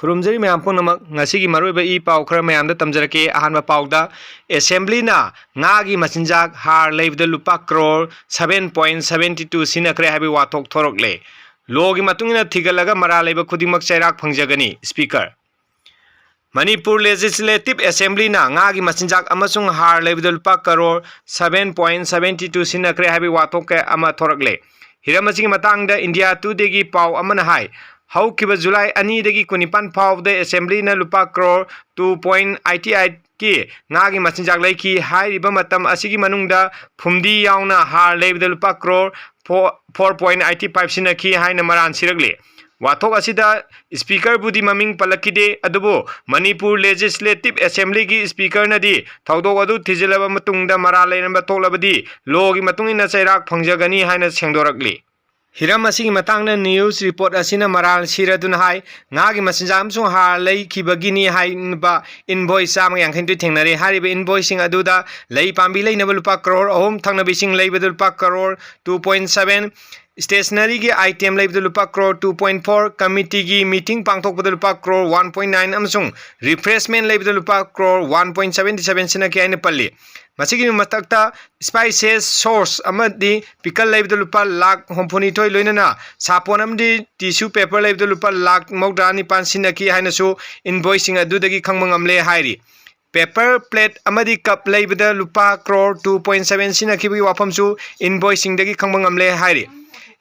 खुरुमजरी ma'am पुनमक ngasi maroiba I pau khara mayam da tamjarake ahanba pauda assembly na ngagi machinjak har leibda lupa crore 7.72 sinakre habi wathok thorokle logi matungina thigalaga mara leiba khudimak chairak phangjagani speaker Manipur Legislative Assembly na ngagi machinjak amasung har leibda lupa crore 7.72 sinakre habi wathok ke ama thorokle hiramasi matangda India Today gi pau amana hai Haukiba July ani dagi kunipan pau the assembly na lupa crore 2.88 ki ngagi machinjak laiki hai riba matam asigi manungda phumdi yauna har leibda lupa crore 4.85 sina ki hai na maran siragle wathok asida speaker budi maming palakide adubo Manipur Legislative Assembly ki speaker nadi thaudok adu thijilaba matungda mara leinamba toklabadi logi matungina chairak phangjagani haina sengdorakli Hiram asing matangna news report asina maral siradun hai ngagi machinjam sung har lei kibagini hai ba invoice sam yang khintu thengnare haribe invoicing aduda lei pambi lei nabal pa crore ahom thangna bising lei badul pa crore 2.7 stationery gi item lei badul pa crore 2.4 committee gi meeting pangthok badul pa crore 1.9 amsung refreshment lei badul pa crore 1.77 sina ki aina palli Masigi matakta spices source amadi pickle leibda lupa lakh homphoni toy loinana sapon amdi tissue paper leibda lupa lakh mawda ni pansina ki haina su invoicing adudagi khangmang amle hairi paper plate amadi cup leibda lupa crore 2.7 sina ki wafam su invoicing dagi khangmang amle hairi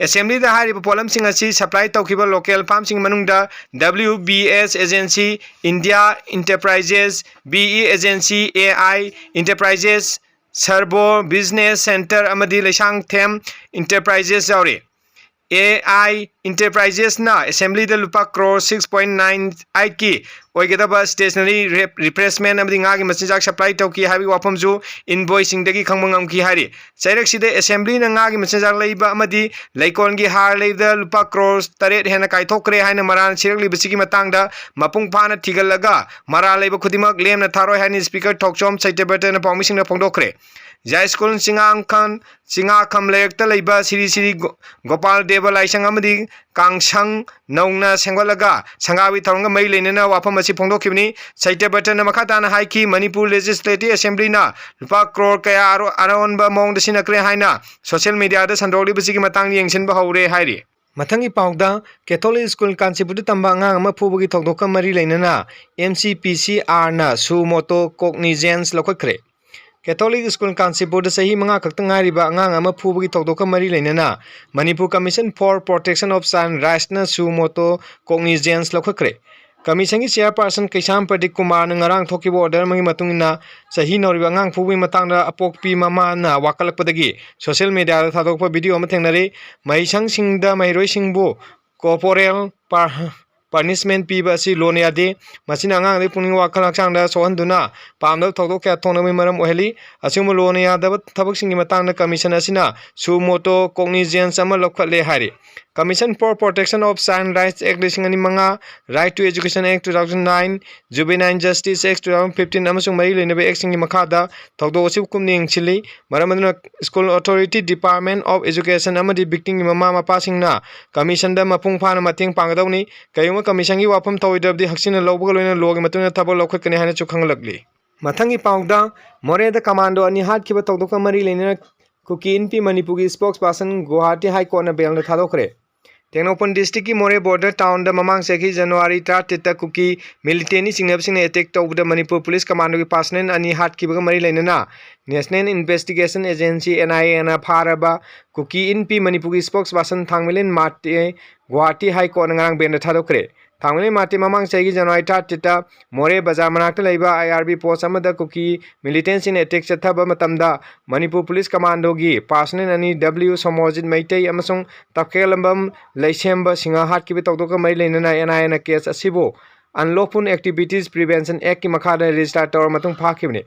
Assembly da hari polam sing asi supply tawkiba local farm sing manungda WBS agency India Enterprises BE agency AI Enterprises Servo Business Center amadi lesang them Enterprises jauri AI Enterprises na Assembly da lupa crore 6.98 ki oigedaba stationery replacement amadi ngagi machinjak supply tawki habi wafamju invoicing dagi khangmangam ki hari chairak side assembly na ngagi machinjak leiba amadi leikon gi har leida lupa crore 8 hena kaithokre haina maran sirakli bisigi matangda mapung phana thigalaga mara leiba khudimak lemna tharoi haini speaker thokchom chaitebata na permission na phongdokre Jai School Singang Khan Singa Kham Lekta Leiba Siri Gopal Deva Laisang Amadi Kangsang Nauna Sengolaga Sangawi Thonga Mai Lenena Wapamasi Pongdo Kibni Saite Batan Makatana Haiki Manipur Legislative Assembly na Lupa crore kaya aron ba mong desina kre haina social media da sandoli bisigi matang yengsin ba haure hairi Mathangi pauda Catholic School Kanchipur tamba ngang ama phubugi thokdoka mari leinana MCPCR na sumoto cognizance lokakre Catholic School Kanchipur sahi manga kaktang riba ngang ama phubugi thokdoka mari leinana Manipur Commission for Protection of Child Rights na sumoto cognizance lokakre Commission ki chairperson Kaisam Pradeep Kumar na ngarang thokibo order mangi matungina sahi noriba ngang phubugi matangda apokpi mama na wakalakpadagi social media da thadokpa video ama thengnare maisang singda mairoi singbu corporal punishment piba si lone ade masina ngang de puning wakal aksang da sohanduna pamda thokdok kya thongna mi maram oheli asimu lone ya da thabak singi matang na commission asina sumoto cognizance ama lokhatle hari Commission for Protection of Child Rights Act Lisingani Manga Right to Education Act 2009 Juvenile Justice Act 2015 amasung mari lenabe act singi makhada thokdo osip kumning chili maramaduna School Authority Department of Education amadi victim mama mapa singna commission da mapung phana mating pangdawni kayuma commission gi wafam thoidabdi haksina lobga loina logi matuna thabo lokhakani hana chukhanglakli mathangi pauda more da commando ani hat kiba thokdoka mari leina Kuki NP Manipur ki spokesperson Guwahati High Court na bail na thadokre Tengnopan district ki more border town da mamang sekhi January 30 Kuki military singnab singna attack tawda Manipur Police Commando ki pasnen ani hat ki baga mari leina National Investigation Agency NIA na pharaba Kuki NP Manipur ki spokesperson Thangmilen Mate Guwahati High Court na ngang bail na thadokre Thangmilen Mate mamang sekhi January 30 more bazar manakta leiba IRB post amada Kuki militants in attack chathaba matamda Manipur Police Commando gi pasnen ani W Somojit Maitai amasung tapkelambam leisemba singa hat ki tawdoka mai leinana NIA na case asibo unlawful activities prevention act ki makhada register tor matung phakibne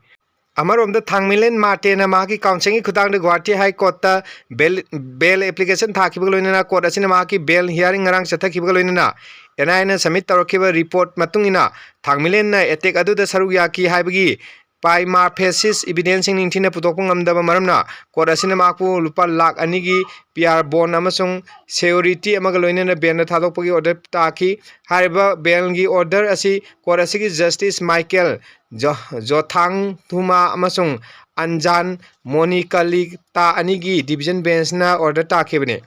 Amarom the Thangmilen Mate na maki counseling khutang de Guwahati High Court ta bail application thakibagloina court asina maki bail hearing ngarang chathakibagloina NIA na submit tawkiba report matungina Thangmilen na attack adu da saru yaki haibagi prima facie evidence ningthina putok ngamdaba maramna court asina makpu lupa lakh ani gi PR bond amasung security amaga loinana ben na thadokpagi order taki hariba bail gi order asi court asigi justice Michael Jothang Thuma amasung Anjan Monikali ta ani gi division bench na order takibane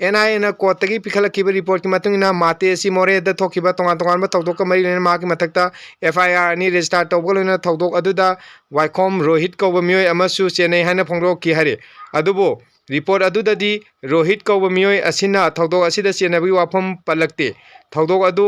NIA na court tagi pikhalakkiba report ki matungina mate si more da thokiba tongan tongan ba thokdok ka mari lena ma ki mathakta FIR ni register tawbga loina thokdok aduda Waikhom Rohit kauba miyoi amasu Chennai haina phongdok ki hari adubo report aduda di Rohit kauba miyoi asina thokdok asida chenabgi wafam palakte thokdok adu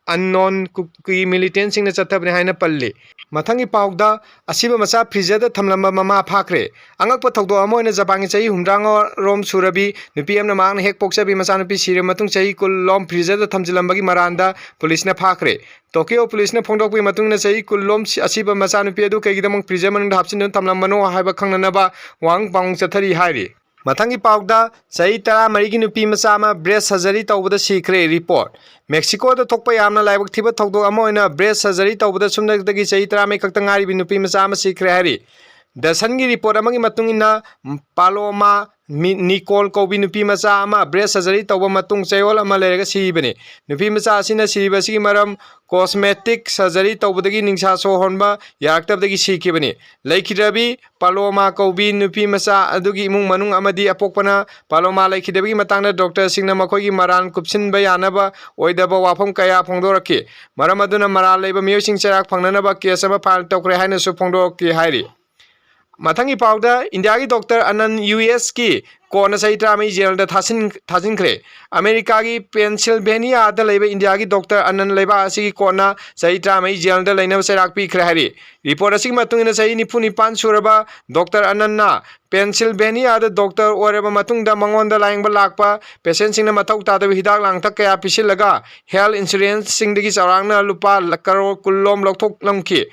unknown ki militant sing na chathabne haina palle mathangi paugda asiba macha freezer da thamlamba mama phakre angakpa thokdo amoina japangi chai humrang rom surabi nupi amna mangna hek pokchabi macha nupi sire matung chai kullom freezer da thamjilambagi maranda police na phakre Tokyo police na phongdokpi matung na chai kullom asiba macha nupi adu kaigidamang freezer manung hapsin thamlambano haiba khangnanaba wang pang chathari hairi Mathangi paugda chai tara marigi nupi macha ama breast surgery tawbada sikre report Mexico da thokpa yamna laibak thiba thokdok ama oina breast surgery tawbada sumnagdagi chai tara mai khakta ngari bi nupi macha ama sikre hari Dasan gi report amagi matungina Paloma Nicole Kobi nupi macha ama breast surgery tawba matung chayol ama lerega sibane nupi macha asina siba sigi maram cosmetic surgery tawbadagi ningsha so honba yaktabdagi sikibane laikhidabi Paloma Kobi nupi macha adugi imung manung amadi apokpana Paloma laikhidabagi matangna doctor singna makhoi gi maran kupsinba yanaba oidaba wafam kaya phongdoraki maram aduna maral leiba miyosing charak phangnanaba case ama file tokre haina su phongdoraki hairi Mathangi pauda India ki Dr. Anand US ki kona saitra mai jail da thajin kre America ki Pennsylvania da leba India ki Dr. Anand leba asi ki kona saitra mai jail da laina serak pi kre hari report asig matung ina sai nipuni pan suraba Dr. Anand na Pennsylvania da doctor oreba matung da mangon da laing ba lakpa patient sing na mathau ta da hidak lang thak kaya pisilaga health insurance sing digi sarang na lupa lakaro kullom lokthok lamki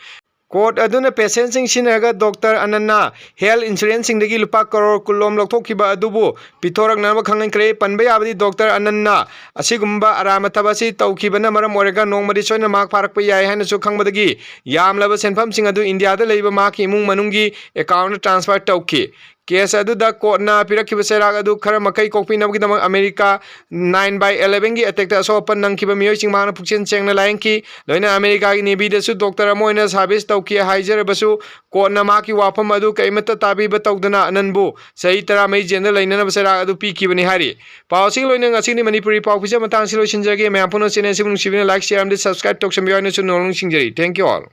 Court aduna patient sing sinaga Dr. Ananna health insurance sing dagi lupa crore kulom lokthokkiba adubu pitorak nama khangan kre panba yabadi Dr. Ananna asigumba aramathabasi tawkhibana maram orega nongmadi soina mak farakpa yai haina su khangbadagi yamlaba senfam sing adu India da leiba mak imung manungi account transfer tawki Case aduda court na pirakhiba serak adu khara makai kokpinabgi damang America 9/11 gi attack ta so pan nangkiba miyoi sing mangna pukchen chengna laingki loina America gi Navy da su Dr. Amoina service tawki haijar basu court na ma ki wafam adu kaimata tabi ba tawdana ananbu sahi tara mai jenda lainana serak adu pi kibani hari pawsing loina ngasini Manipuri paw pija matang silo sinjage mayam puno channel sibung sibina like share and subscribe tok sambiyoina su nolong singjari thank you all